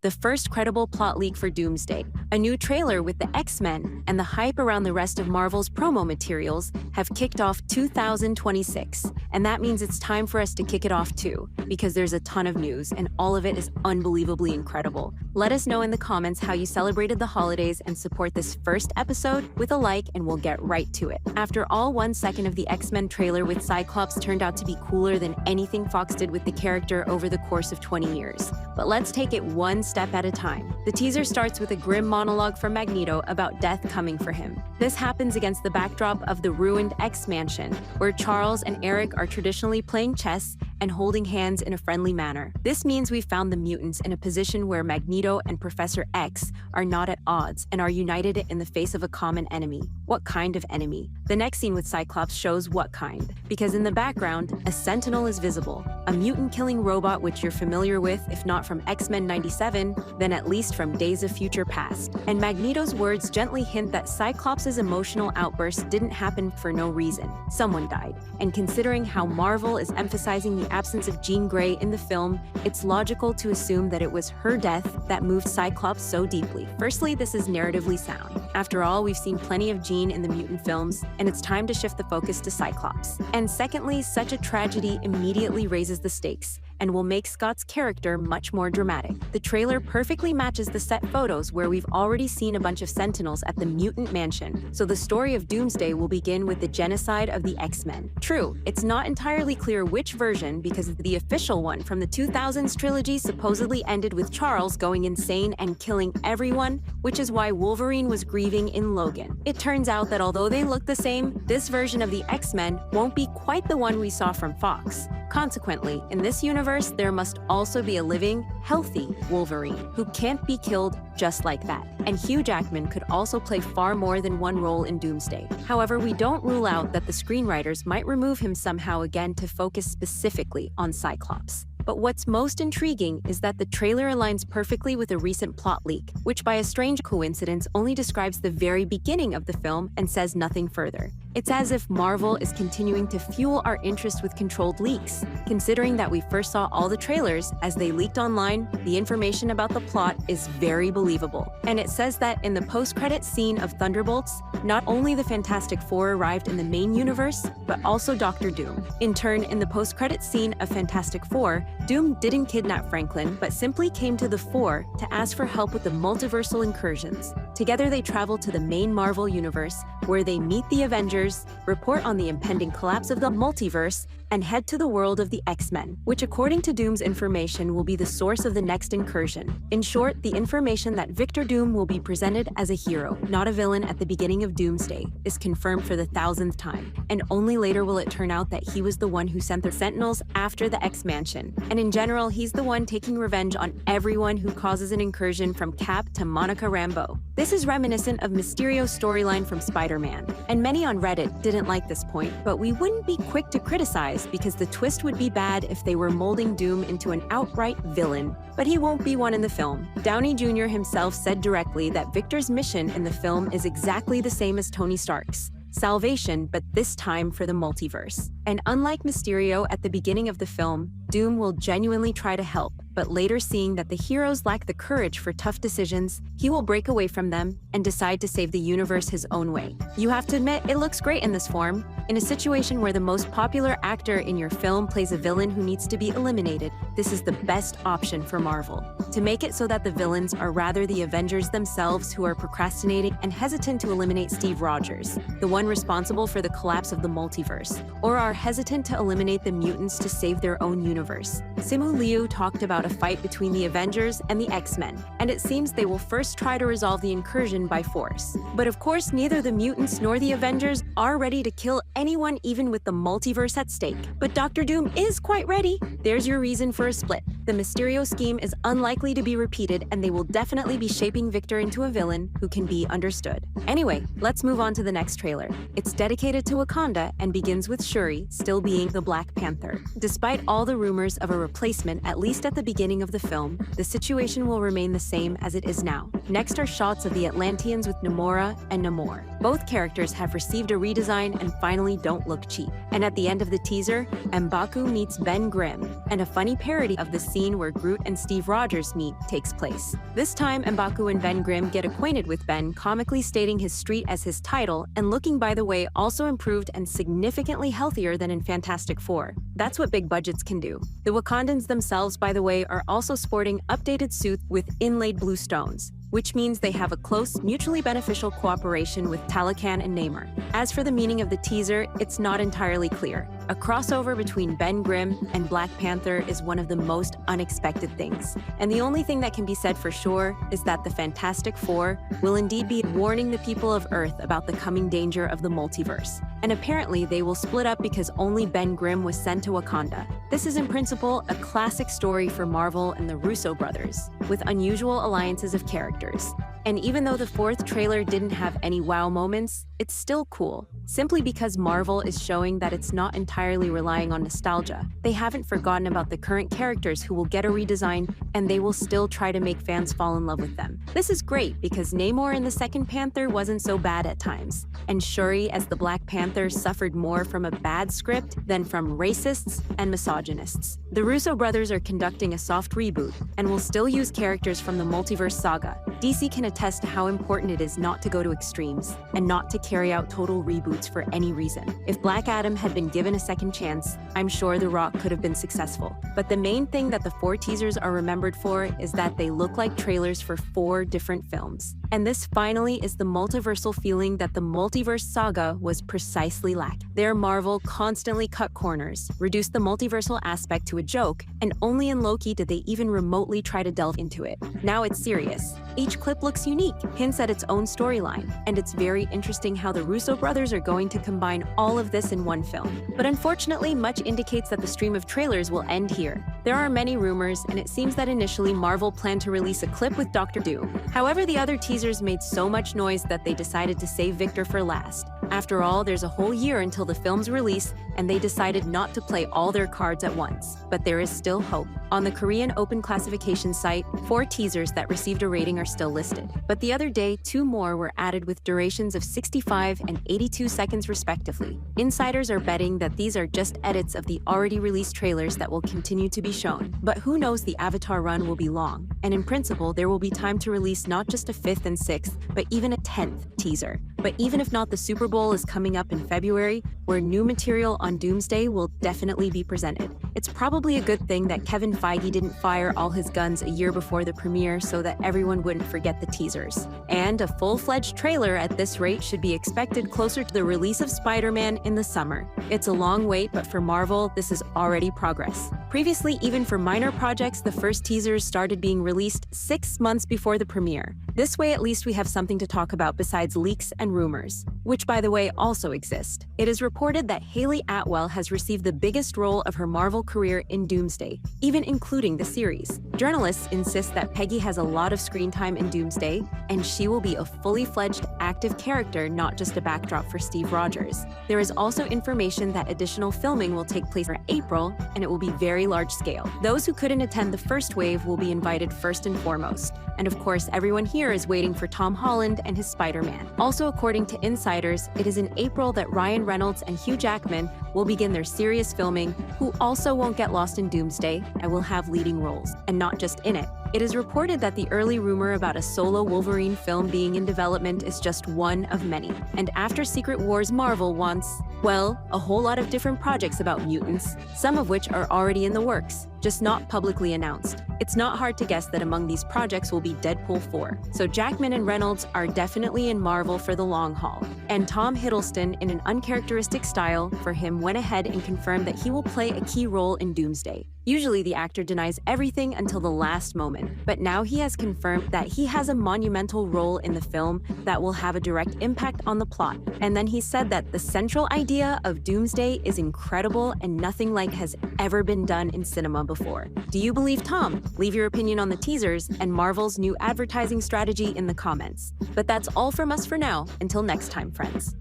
the first credible plot leak for Doomsday, a new trailer with the X-Men, and the hype around the rest of Marvel's promo materials have kicked off 2026. And that means it's time for us to kick it off too, because there's a ton of news, and all of it is unbelievably incredible. Let us know in the comments how you celebrated the holidays and support this first episode with a like, and we'll get right to it. After all, 1 second of the X-Men trailer with Cyclops turned out to be cooler than anything Fox did with the character over the course of 20 years. But let's take it one step at a time. The teaser starts with a grim monologue from Magneto about death coming for him. This happens against the backdrop of the ruined X-Mansion, where Charles and Eric are traditionally playing chess and holding hands in a friendly manner. This means we've found the mutants in a position where Magneto and Professor X are not at odds and are united in the face of a common enemy. What kind of enemy? The next scene with Cyclops shows what kind, because in the background, a Sentinel is visible, a mutant-killing robot which you're familiar with, if not from X-Men 97, then at least from Days of Future Past. And Magneto's words gently hint that Cyclops' emotional outburst didn't happen for no reason. Someone died. And considering how Marvel is emphasizing the absence of Jean Grey in the film, it's logical to assume that it was her death that moved Cyclops so deeply. Firstly, this is narratively sound. After all, we've seen plenty of Jean in the mutant films, and it's time to shift the focus to Cyclops. And secondly, such a tragedy immediately raises the stakes and will make Scott's character much more dramatic. The trailer perfectly matches the set photos where we've already seen a bunch of Sentinels at the mutant mansion, so the story of Doomsday will begin with the genocide of the X-Men. True, it's not entirely clear which version, because the official one from the 2000s trilogy supposedly ended with Charles going insane and killing everyone, which is why Wolverine was grieving in Logan. It turns out that although they look the same, this version of the X-Men won't be quite the one we saw from Fox. Consequently, in this universe, there must also be a living, healthy Wolverine who can't be killed just like that. And Hugh Jackman could also play far more than one role in Doomsday. However, we don't rule out that the screenwriters might remove him somehow again to focus specifically on Cyclops. But what's most intriguing is that the trailer aligns perfectly with a recent plot leak, which by a strange coincidence only describes the very beginning of the film and says nothing further. It's as if Marvel is continuing to fuel our interest with controlled leaks. Considering that we first saw all the trailers as they leaked online, the information about the plot is very believable. And it says that in the post-credit scene of Thunderbolts, not only the Fantastic Four arrived in the main universe, but also Doctor Doom. In turn, in the post-credit scene of Fantastic Four, Doom didn't kidnap Franklin, but simply came to the fore to ask for help with the multiversal incursions. Together they travel to the main Marvel universe, where they meet the Avengers, report on the impending collapse of the multiverse, and head to the world of the X-Men, which according to Doom's information will be the source of the next incursion. In short, the information that Victor Doom will be presented as a hero, not a villain at the beginning of Doomsday, is confirmed for the 1000th time, and only later will it turn out that he was the one who sent the Sentinels after the X-Mansion. And in general, he's the one taking revenge on everyone who causes an incursion from Cap to Monica Rambeau. This is reminiscent of Mysterio's storyline from Spider-Man, and many on Reddit didn't like this point, but we wouldn't be quick to criticize because the twist would be bad if they were molding Doom into an outright villain. But he won't be one in the film. Downey Jr. himself said directly that Victor's mission in the film is exactly the same as Tony Stark's. Salvation, but this time for the multiverse. And unlike Mysterio at the beginning of the film, Doom will genuinely try to help, but later seeing that the heroes lack the courage for tough decisions, he will break away from them and decide to save the universe his own way. You have to admit, it looks great in this form. In a situation where the most popular actor in your film plays a villain who needs to be eliminated, this is the best option for Marvel. To make it so that the villains are rather the Avengers themselves who are procrastinating and hesitant to eliminate Steve Rogers, the one responsible for the collapse of the multiverse, or are hesitant to eliminate the mutants to save their own universe. Simu Liu talked about a fight between the Avengers and the X-Men, and it seems they will first try to resolve the incursion by force. But of course, neither the mutants nor the Avengers are ready to kill anyone even with the multiverse at stake. But Doctor Doom is quite ready. There's your reason for a split. The Mysterio scheme is unlikely to be repeated, and they will definitely be shaping Victor into a villain who can be understood. Anyway, let's move on to the next trailer. It's dedicated to Wakanda and begins with Shuri still being the Black Panther. Despite all the rumors of a replacement, at least at the beginning of the film, the situation will remain the same as it is now. Next are shots of the Atlanteans with Namora and Namor. Both characters have received a redesign and finally don't look cheap. And at the end of the teaser, M'Baku meets Ben Grimm, and a funny parody of the scene where Groot and Steve Rogers meet takes place. This time, M'Baku and Ben Grimm get acquainted with Ben, comically stating his street as his title, and looking, by the way, also improved and significantly healthier than in Fantastic Four. That's what big budgets can do. The Wakandans themselves, by the way, are also sporting updated suits with inlaid blue stones, which means they have a close, mutually beneficial cooperation with Talakan and Namor. As for the meaning of the teaser, it's not entirely clear. A crossover between Ben Grimm and Black Panther is one of the most unexpected things. And the only thing that can be said for sure is that the Fantastic Four will indeed be warning the people of Earth about the coming danger of the multiverse. And apparently they will split up because only Ben Grimm was sent to Wakanda. This is in principle a classic story for Marvel and the Russo brothers, with unusual alliances of characters. And even though the fourth trailer didn't have any wow moments, it's still cool, simply because Marvel is showing that it's not entirely relying on nostalgia. They haven't forgotten about the current characters who will get a redesign, and they will still try to make fans fall in love with them. This is great because Namor in the second Panther wasn't so bad at times, and Shuri as the Black Panther suffered more from a bad script than from racists and misogynists. The Russo brothers are conducting a soft reboot, and will still use characters from the multiverse saga. DC can attest to how important it is not to go to extremes, and not to carry out total reboots for any reason. If Black Adam had been given a second chance, I'm sure The Rock could have been successful. But the main thing that the 4 teasers are remembered for is that they look like trailers for 4 different films. And this finally is the multiversal feeling that the multiverse saga was precisely lacking. There, Marvel constantly cut corners, reduced the multiversal aspect to a joke, and only in Loki did they even remotely try to delve into it. Now it's serious. Each clip looks unique, hints at its own storyline, and it's very interesting how the Russo brothers are going to combine all of this in one film. But unfortunately, much indicates that the stream of trailers will end here. There are many rumors, and it seems that initially Marvel planned to release a clip with Doctor Doom. However, the other teasers made so much noise that they decided to save Victor for last. After all, there's a whole year until the film's release, and they decided not to play all their cards at once. But there is still hope. On the Korean Open Classification site, 4 teasers that received a rating are still listed. But the other day, 2 more were added with durations of 65 and 82 seconds respectively. Insiders are betting that these are just edits of the already released trailers that will continue to be shown. But who knows, the Avatar run will be long, and in principle, there will be time to release not just a 5th and 6th, but even a 10th teaser. But even if not, the Super Bowl is coming up in February, where new material on Doomsday will definitely be presented. It's probably a good thing that Kevin Feige didn't fire all his guns a year before the premiere so that everyone wouldn't forget the teasers. And a full-fledged trailer at this rate should be expected closer to the release of Spider-Man in the summer. It's a long wait, but for Marvel, this is already progress. Previously, even for minor projects, the first teasers started being released 6 months before the premiere. This way, at least we have something to talk about besides leaks and rumors, which, by the way, also exist. It is reported that Haley Atwell has received the biggest role of her Marvel career in Doomsday, even including the series. Journalists insist that Peggy has a lot of screen time in Doomsday, and she will be a fully fledged, active character, not just a backdrop for Steve Rogers. There is also information that additional filming will take place in April, and it will be very large scale. Those who couldn't attend the first wave will be invited first and foremost. And of course, everyone here is waiting for Tom Holland and his Spider-Man. Also, according to insiders, it is in April that Ryan Reynolds and Hugh Jackman will begin their serious filming, who also won't get lost in Doomsday and will have leading roles, and not just in it. It is reported that the early rumor about a solo Wolverine film being in development is just one of many. And after Secret Wars, Marvel wants, well, a whole lot of different projects about mutants, some of which are already in the works, just not publicly announced. It's not hard to guess that among these projects will be Deadpool 4. So Jackman and Reynolds are definitely in Marvel for the long haul. And Tom Hiddleston, in an uncharacteristic style for him, went ahead and confirmed that he will play a key role in Doomsday. Usually the actor denies everything until the last moment, but now he has confirmed that he has a monumental role in the film that will have a direct impact on the plot. And then he said that the central idea of Doomsday is incredible and nothing like has ever been done in cinema before. Do you believe Tom? Leave your opinion on the teasers and Marvel's new advertising strategy in the comments. But that's all from us for now. Until next time, friends.